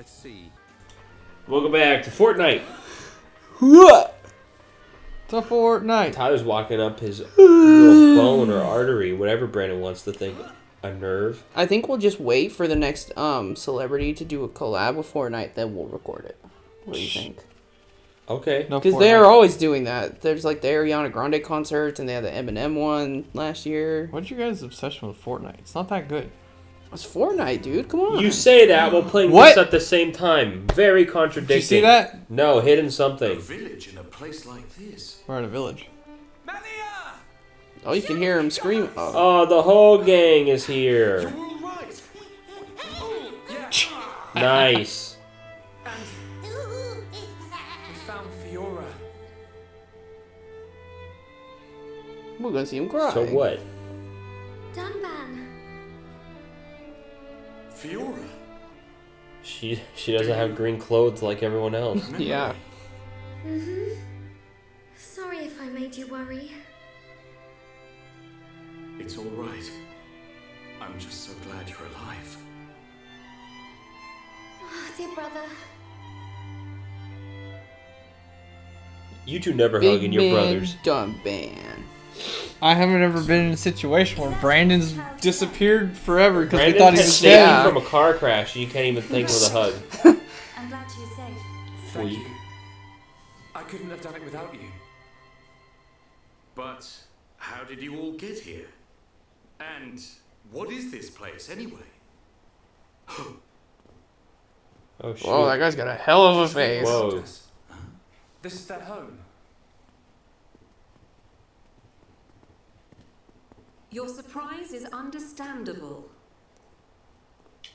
at sea. Welcome back to Fortnite. To Fortnite. Tyler's walking up his little bone or artery, whatever Brandon wants to think. A nerve. I think we'll just wait for the next celebrity to do a collab with Fortnite, then we'll record it. What do you think? Okay. Because they are always doing that. There's like the Ariana Grande concerts, and they had the Eminem one last year. What's your guys' obsession with Fortnite? It's not that good. It's Fortnite, dude. Come on. You say that while playing this at the same time. Very contradicting. Did you see that? No, hidden something. A village in a place like this. We're in a village. Oh, you can hear him scream. Oh, the whole gang is here. You're all right. Nice. We found Fiora. We're gonna see him cry. So what? Dunban. Fiora? She doesn't have green clothes like everyone else. Yeah. Mm-hmm. Sorry if I made you worry. It's all right. I'm just so glad you're alive. Oh, dear brother. You two never Big hugging your man brothers. Dunban. I haven't ever been in a situation where Brandon's disappeared forever because we Brandon thought he has was saved dead. you from a car crash and you can't even think with a hug. I'm glad you're safe. Thank you. I couldn't have done it without you. But how did you all get here? And what is this place anyway? Oh shit. Whoa, that guy's got a hell of a face. Whoa. This is their home. Your surprise is understandable.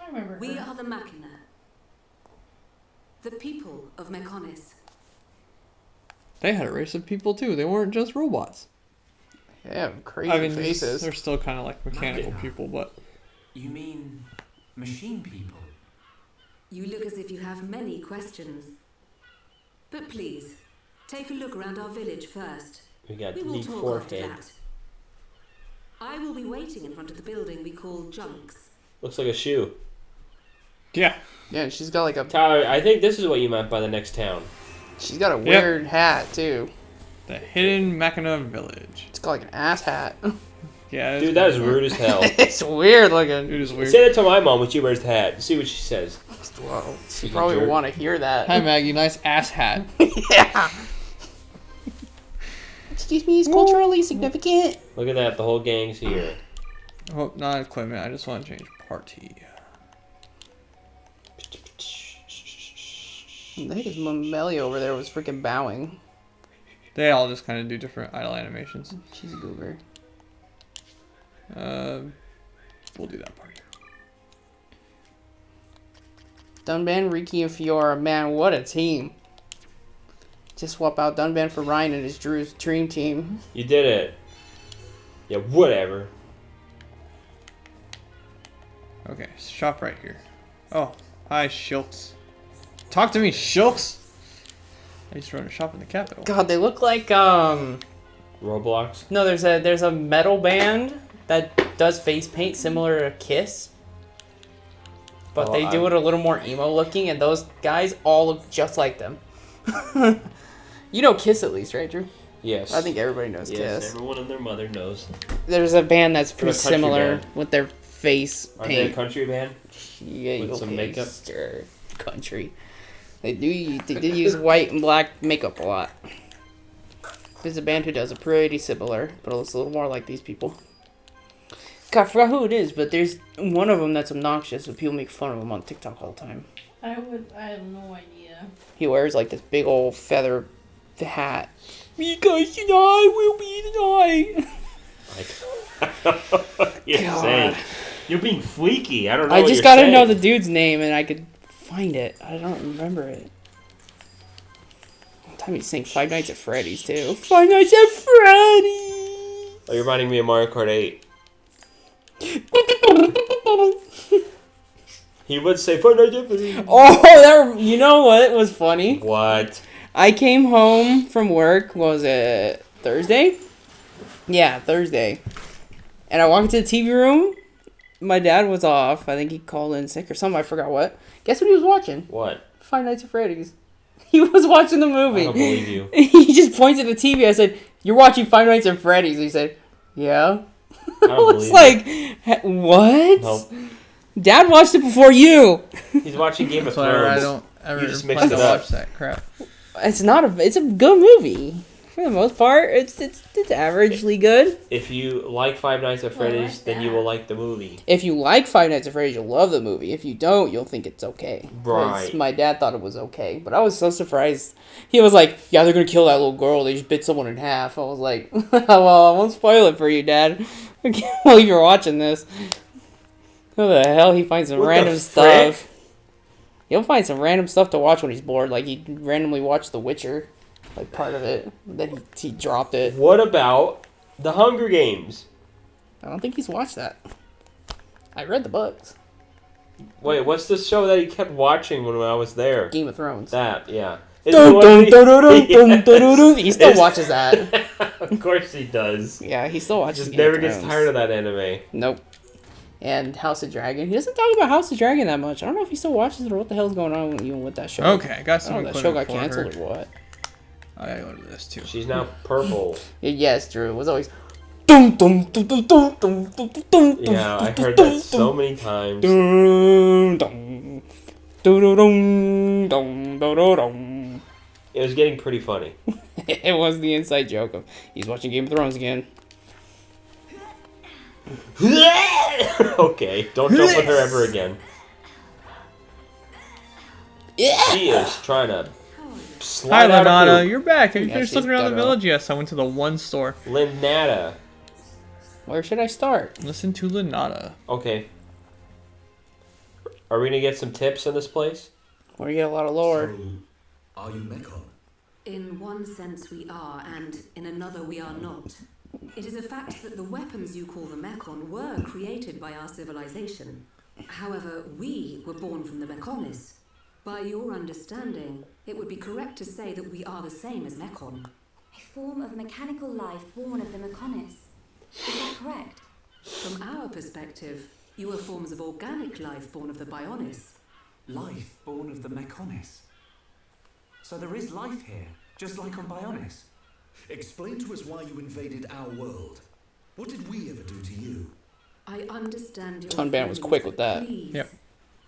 I remember. We are the Machina, the people of Mekonis. They had a race of people too. They weren't just robots. Yeah, crazy faces. They're still kind of like mechanical Machina. people, but You mean machine people? You look as if you have many questions. But please, take a look around our village first. We got We the will neat talk after forehead. that. I will be waiting in front of the building we call Junks. Looks like a shoe. yeah. Yeah, and she's got like a Tyler, I think this is what you meant by the next town. she's got a weird hat too. The hidden Machina village. It's got like an ass hat. Yeah. Dude, that is rude as hell. It's weird looking. It is weird. Say that to my mom when she wears the hat. See what she says. Well, she You probably jerk. would want to hear that. Hi Maggie, nice ass hat. Yeah. Excuse me, is culturally significant? Look at that. The whole gang's here. Oh, not equipment. I just want to change party. I think his Melly over there was freaking bowing. They all just kind of do different idle animations. She's a goober. We'll do that part. Dunban, Riki, and Fiora. Man, what a team. Just swap out Dunban for Ryan and his Drew's dream team. You did it. Yeah, whatever. Okay, shop right here. Oh, hi Schultz. Talk to me, Schultz. I used to run a shop in the capital. God, they look like Roblox. no, there's a metal band that does face paint similar to Kiss. But Oh, they do it a little more emo looking, and those guys all look just like them. You know Kiss at least, right, Drew? Yes. I think everybody knows Yes, Kiss. everyone and their mother knows. There's a band that's They're a pretty country similar band. with their face Are they a paint. country band? Yeah, with some makeup? Sure. Country. They do use white and black makeup a lot. There's a band who does it pretty similar, but it's a little more like these people. God, I forgot who it is, but there's one of them that's obnoxious, and people make fun of him on TikTok all the time. I have no idea. He wears like this big old feather hat. Me guys tonight will be tonight. You're God. insane. You're being fleeky. I don't know. I what just you're gotta saying. know the dude's name, and I could find it. I don't remember it. One time he sang Five Nights at Freddy's too. Five Nights at Freddy's. Oh, you're reminding me of Mario Kart 8. He would say Five Nights at Freddy's. Oh, you know what was funny? What? I came home from work. What was it, Thursday? Yeah, Thursday. And I walked into the TV room. My dad was off. I think he called in sick or something. I forgot what. Guess what he was watching? What? Five Nights at Freddy's. He was watching the I movie. don't believe you. He just points at the TV. I said, "You're watching Five Nights at Freddy's." He said, "Yeah." I don't was believe like, what? Nope. Dad watched it before you. He's watching Game of That's why I Thrones. don't ever You just plan mixed to it up. watch that crap. It's not a. It's a good movie for the most part. It's averagely good. If you like Five Nights at Freddy's, like then you that. will like the movie. If you like Five Nights at Freddy's, you'll love the movie. If you don't, you'll think it's okay. 'Cause Right. My dad thought it was okay, but I was so surprised. He was like, "Yeah, they're gonna kill that little girl. They just bit someone in half." I was like, "Well, I won't spoil it for you, Dad. I can't believe you're watching this." Who the hell? He finds some What the random frick? stuff. He'll find some random stuff to watch when he's bored. Like he randomly watched The Witcher, like part of it. Then he dropped it. What about the Hunger Games? I don't think he's watched that. I read the books. Wait, what's the show that he kept watching when I was there? Game of Thrones. That, yeah. Dun, dun, dun, dun, dun, dun, Yes. dun, dun, dun. He still It's- watches that. Of course he does. Yeah, he still watches. Just Game never of gets Thrones. tired of that anime. Nope. And House of Dragon. He doesn't talk about House of Dragon that much. I don't know if he still watches it or what the hell's going on even with that show. Okay, I got I some don't know if that show equipment got for canceled her. or what. I gotta go to this too. She's now purple. Yes, Drew. It was always. Dum, dum, dum, dum, dum, dum, dum, dum, Yeah, I dum, heard dum, that so many times. dum, dum, dum, dum, dum, dum. It was getting pretty funny. It was the inside joke of he's watching Game of Thrones again. Okay, don't jump with her ever again. She is trying to Hi, slide out Lenata. of You're back. Have you Yeah, finished she's looking around the ghetto. village? Yes, I went to the one store. Lenata. Where should I start? Listen to Lenata. Okay. Are we gonna get some tips in this place? Where you get a lot of lore. Are you Mekon? In one sense we are, and in another we are not. It is a fact that the weapons you call the Mekon were created by our civilization. However, we were born from the Mekonis. By your understanding, it would be correct to say that we are the same as Mekon. A form of mechanical life born of the Mekonis. Is that correct? From our perspective, you are forms of organic life born of the Bionis. Life born of the Mekonis. So there is life here, just like on Bionis. Explain to us why you invaded our world. What did we ever do to you? I understand your Tunban was feelings, quick with but that. please, Yep.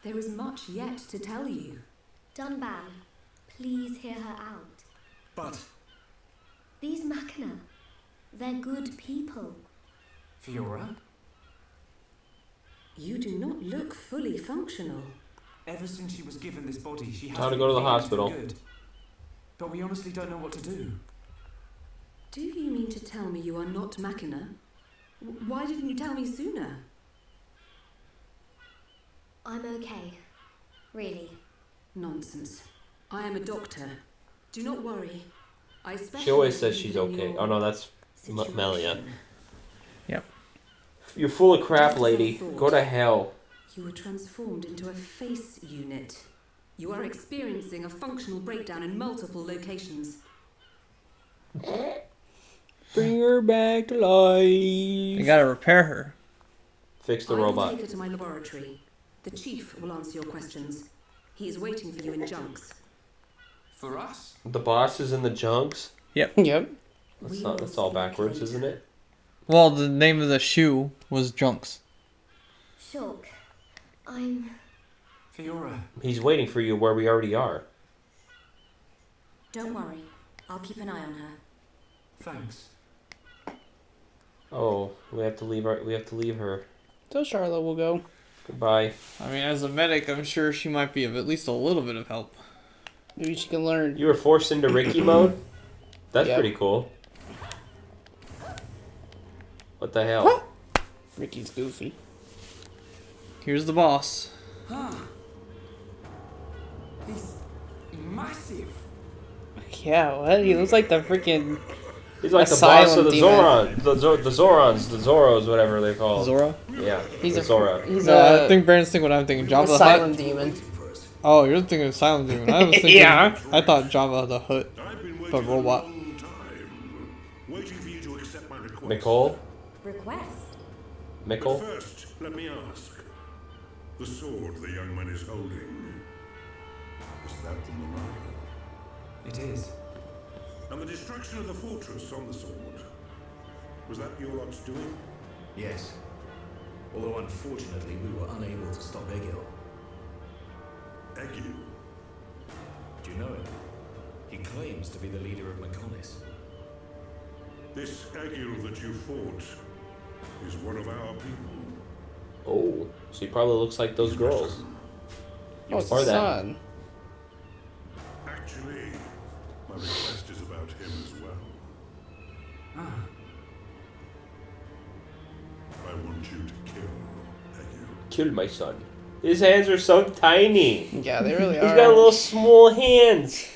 there is much yet to tell you. Dunban, please hear her out. But, These Machina, they're good people. Fiora, You do not look fully functional. ever since she was given this body, she Time to go to the hospital. Good. But we honestly don't know what to do. Do you mean to tell me you are not Machina? Why didn't you tell me sooner? I'm okay. Really. Nonsense. I am a doctor. Do not worry. I She always says specialize she's in okay. your Oh no, that's situation. Melia. Yep. You're full of crap, lady. Go to hell. You were transformed into a face unit. You are experiencing a functional breakdown in multiple locations. Bring her back to life. You gotta repair her. Fix the I will robot. take her to my laboratory. The chief will answer your questions. He is waiting for you in Junks. For us? The boss is in the junks. Yep. That's all backwards, isn't it? Well, the name of the shoe was Junks. Shock. I'm... Fiora, He's waiting for you where we already are. Don't worry. I'll keep an eye on her. thanks. Oh, we have to leave her. So Charlotte will go. Goodbye. I mean, as a medic, I'm sure she might be of at least a little bit of help. Maybe she can learn. You were forced into Ricky mode? That's Yep. pretty cool. What the hell? Ricky's goofy. Here's the boss. He's massive. Yeah, what? He looks like the freaking... He's like the boss Asylum of the demon. Zoron. The Zorons. The Zoros, whatever they're called. Zora? Yeah, He's the a Zora. He's No, I a think Brandon's thinking what I'm thinking. Jabba the asylum Hutt. demon. Oh, you're thinking of Silent Demon. I was thinking. Yeah. I thought Jabba the Hutt. I've been waiting The robot. a long time. Waiting for you to accept my request. Nicole? Request? But Mickle? first, let me ask. The sword the young man is holding, that the Monarch? It is. And the destruction of the fortress on the sword, was that your lot's doing? Yes. Although unfortunately we were unable to stop Egil. Egil? Do you know him? He claims to be the leader of Mechonis. This Egil that you fought is one of our people. Oh, so he probably looks like those girls. Oh, it's Or the that. sun. Actually, my request is about him as well. Ah. I want you to kill Egil. Kill my son. His hands are so tiny. Yeah, they really He's are. got little small hands.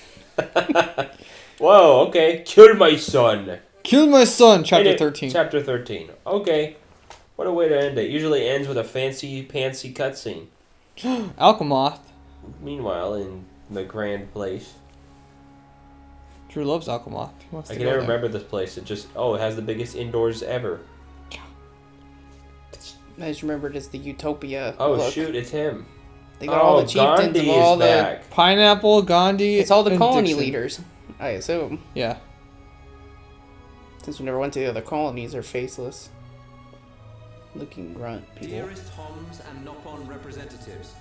Whoa, okay. Kill my son. Kill my son, chapter And 13. Chapter 13. Okay. What a way to end it. Usually ends with a fancy cutscene. Alchemoth. Meanwhile, in the grand place. Drew loves Alchemoth. He wants I to can go never there. remember this place. It just, it has the biggest indoors ever. I just remembered it's the Utopia. Oh, look. shoot, it's him. They got all the chieftains Gandhi of all is the. back. Pineapple, Gandhi. It's all the and colony Dixon. leaders, I assume. Yeah. Since we never went to the other colonies, they're faceless. Looking grunt people. Dearest Homs and Nopon representatives,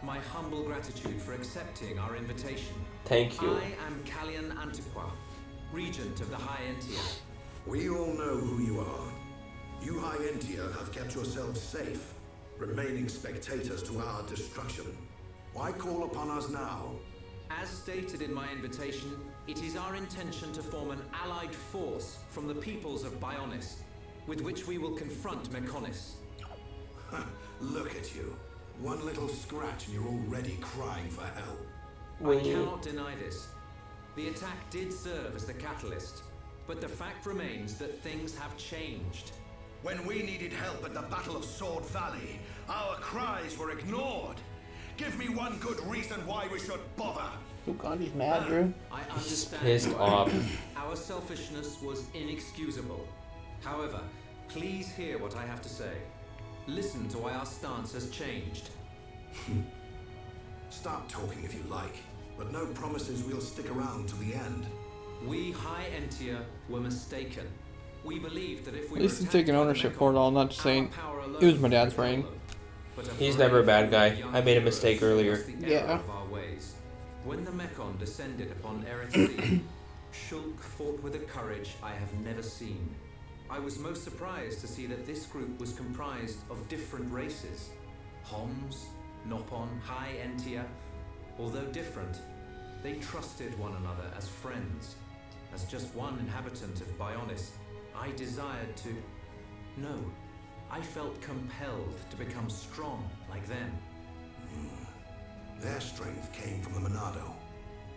my humble gratitude for accepting our invitation. Thank you. I am Kallian Antiqua, regent of the High Entia. We all know who you are. You High Entia have kept yourselves safe, remaining spectators to our destruction. Why call upon us now? As stated in my invitation, it is our intention to form an allied force from the peoples of Bionis, with which we will confront Mechonis. Look at you. One little scratch and you're already crying for help. I cannot deny this. The attack did serve as the catalyst, but the fact remains that things have changed. When we needed help at the Battle of Sword Valley, our cries were ignored. Give me one good reason why we should bother. Oh, Gandhi's mad, Drew. I understand. Pissed off. Our selfishness was inexcusable. However, please hear what I have to say. Listen to why our stance has changed. Stop talking if you like, but no promises we'll stick around till the end. We High Entia were mistaken. We believed that if we At least were he's taking attacked by the ownership Mechon, for it all, not just our saying power alone it was my dad's would reign. follow. But a He's brave never a bad guy. young I made a hero mistake showed us earlier. the Yeah. error of our ways. When the Mechon descended upon Eretz, Shulk fought with a courage I have never seen. I was most surprised to see that this group was comprised of different races. Homs, Nopon, High Entia. Although different, they trusted one another as friends. As just one inhabitant of Bionis, I desired to... No, I felt compelled to become strong like them. Their strength came from the Monado.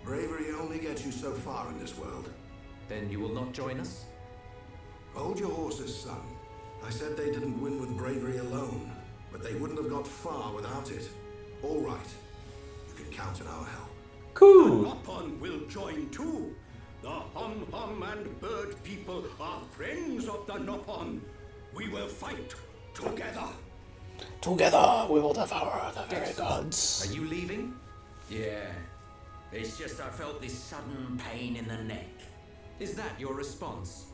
Bravery only gets you so far in this world. Then you will not join us? Hold your horses, son. I said they didn't win with bravery alone, but they wouldn't have got far without it. All right. You can count on our help. Cool. Nopon will join too. The Hum and Bird people are friends of the Nopon. We will fight together. Together we will devour the very gods. Are you leaving? Yeah. It's just I felt this sudden pain in the neck. Is that your response?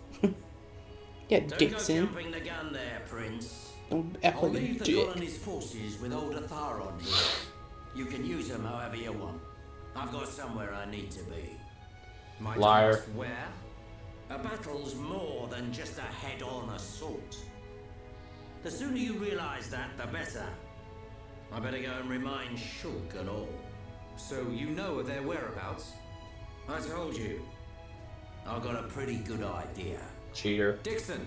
Yeah, Don't go Dixon. jumping the gun there, Prince. Don't act I'll like a leave the dick. colony's forces with old Atharon here. You can use them however you want. I've got somewhere I need to be. Might Liar. ask where? A battle's more than just a head-on assault. The sooner you realize that, the better. I better go and remind Shulk and all. So you know of their whereabouts? I told you. I've got a pretty good idea. Cheater. Dixon,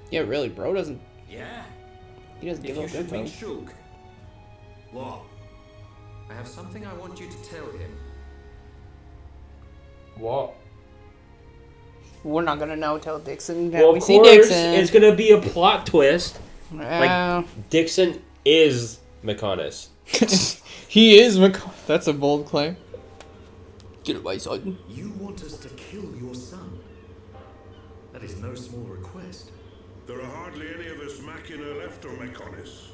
Yeah, really, bro doesn't. Yeah? He doesn't if give you up should meet info. Shulk, What? I have something I want you to tell him. What? We're not gonna know till Dixon. Well, we of see course, Dixon. it's gonna be a plot twist. Well, Dixon is Mechonis. He is That's a bold claim. get away, son. You want us to kill your son? That is no small request. There are hardly any of us Machina left on Mechonis.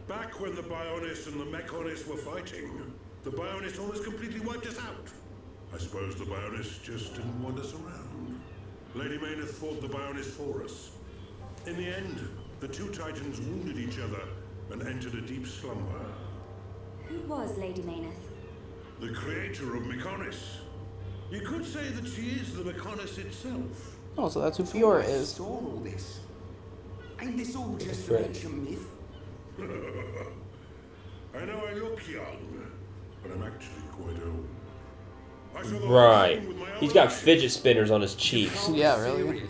Back when the Bionis and the Mechonis were fighting, The Bioness almost completely wiped us out. I suppose the Bioness just didn't want us around. Lady Mayneth fought the Bioness for us. In the end, the two Titans wounded each other and entered a deep slumber. Who was Lady Mayneth? The creator of Mechonis. You could say that she is the Mechonis itself. Oh, so that's who Fiora is. Store all this. Ain't this all just right. an ancient myth? I know I look young, but I'm actually quite old. I saw the whole Right. thing with my own He's got eyes. fidget spinners on his cheeks. Yeah, really.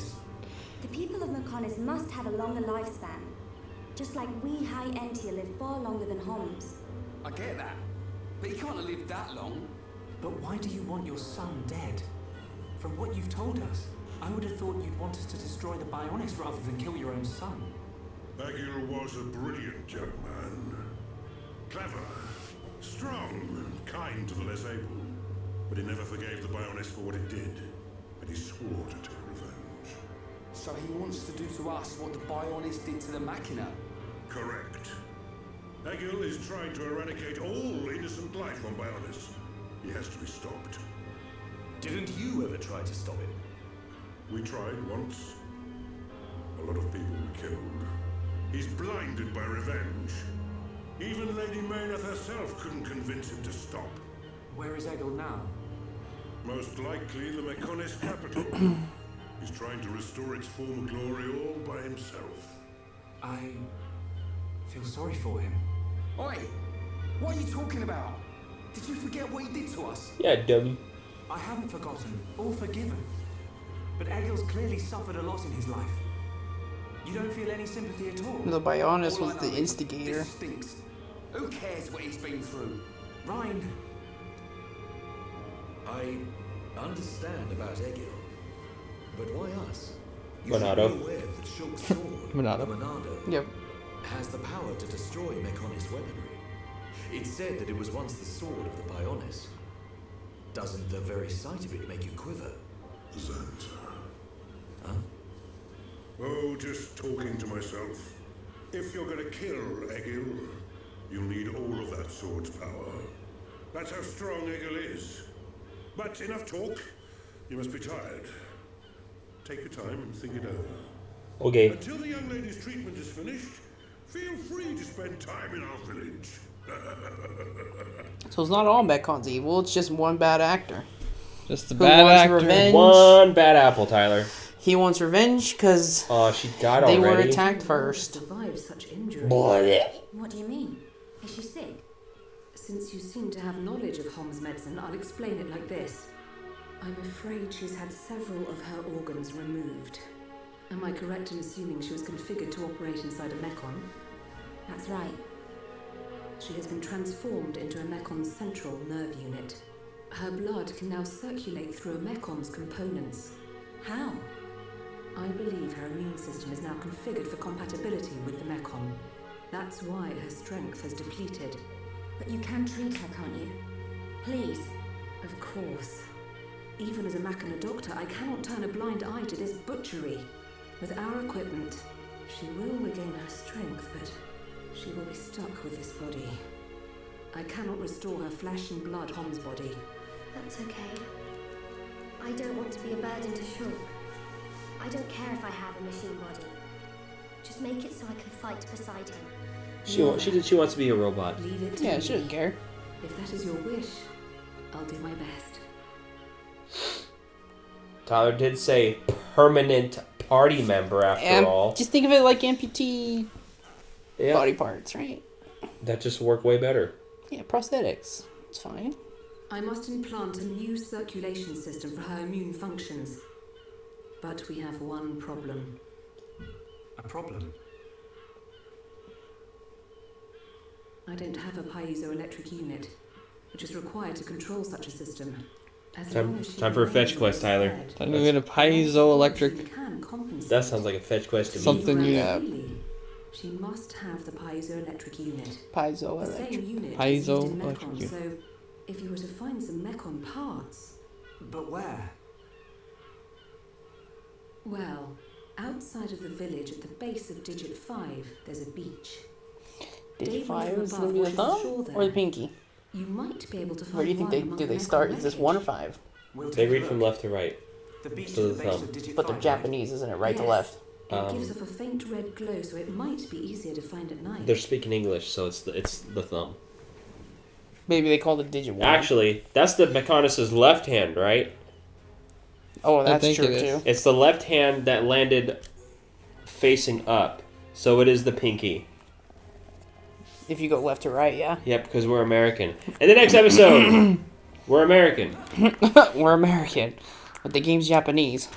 The people of Mechonis must have a longer lifespan. Just like we High Entia live far longer than Homs. I get that. But he can't have lived that long. But why do you want your son dead? From what you've told us, I would have thought you'd want us to destroy the Bioness rather than kill your own son. Agil was a brilliant young man. Clever, strong, and kind to the less able. But he never forgave the Bioness for what it did. And he swore to take revenge. So he wants to do to us what the Bioness did to the Machina. Correct. Agil is trying to eradicate all innocent life on Bioness. He has to be stopped. Didn't you ever try to stop him? We tried once. A lot of people were killed. He's blinded by revenge. Even Lady Mayneth herself couldn't convince him to stop. Where is Egil now? Most likely the Mechonis capital. He's trying to restore its former glory all by himself. I feel sorry for him. Oi! What are you talking about? Did you forget what he did to us? Yeah, dummy. I haven't forgotten or forgiven. But Egil's clearly suffered a lot in his life. You don't feel any sympathy at all? The Bioness All was I the know is instigator. This stinks. Who cares what he's been through? Ryan, I understand about Egil. But why us? You Monado. should be aware that Shulk's sword, Monado. the Monado, Yep. has the power to destroy Mechonis weaponry. It's said that it was once the sword of the Bioness. Doesn't the very sight of it make you quiver? Xanta. Huh? Oh, just talking to myself. If you're gonna kill Egil, you'll need all of that sword's power. That's how strong Egil is. But enough talk. You must be tired. Take your time and think it over. Okay. Until the young lady's treatment is finished, feel free to spend time in our village. So it's not all Mechon's evil, it's just one bad actor. Just the Who bad wants actor. revenge? One bad apple, Tyler. He wants revenge because Oh, she got they were already. attacked first. Survived such injury. What do you mean? Is she sick? Since you seem to have knowledge of Hom's medicine, I'll explain it like this. I'm afraid she's had several of her organs removed. Am I correct in assuming she was configured to operate inside a Mechon? That's right. She has been transformed into a Mekon's central nerve unit. Her blood can now circulate through a Mekon's components. How? I believe her immune system is now configured for compatibility with the Mekon. That's why her strength has depleted. But you can treat her, can't you? Please. Of course. Even as a Machina doctor, I cannot turn a blind eye to this butchery. With our equipment, she will regain her strength, but she will be stuck with this body. I cannot restore her flesh and blood Hom's body. That's okay. I don't want to be a burden to Shulk. I don't care if I have a machine body. Just make it so I can fight beside him. She wants to be a robot. Leave it to Yeah, me. she doesn't care. If that is your wish, I'll do my best. Tyler did say permanent party member after all. Just think of it like amputee Yeah. body parts, right? That just work way better. Yeah, prosthetics. It's fine. I must implant a new circulation system for her immune functions. But we have one problem. A problem? I don't have a piezoelectric unit, which is required to control such a system. As Time- long as she time for a fetch remains quest, Tyler. dead, Time to get a piezoelectric. she can compensate. That sounds like a fetch quest to me. Something you have. Really, she must have the piezoelectric unit. The same Piezoelectric. unit Piezoelectric is used in Mekon, unit. so if you were to find some Mekon parts, But where? well, outside of the village at the base of Digit 5, there's a beach. Digit Dave 5 from is above gonna be the watches the thumb shore or there. the pinky? You might be able to find Where do you think they start? Is this 1 or 5? They read from left to right. The beast So at the the base thumb. of Digit But they're 5, Japanese, isn't it? Right to Yes. left. It gives off a faint red glow, so it might be easier to find at night. They're speaking English, so it's the thumb. Maybe they called it digit 1. Actually, that's the Mechonis's left hand, right? Oh, that's think true it is. too. It's the left hand that landed facing up, so it is the pinky. If you go left to right, yeah. Yep, because we're American. In the next episode, we're American. We're American. But the game's Japanese.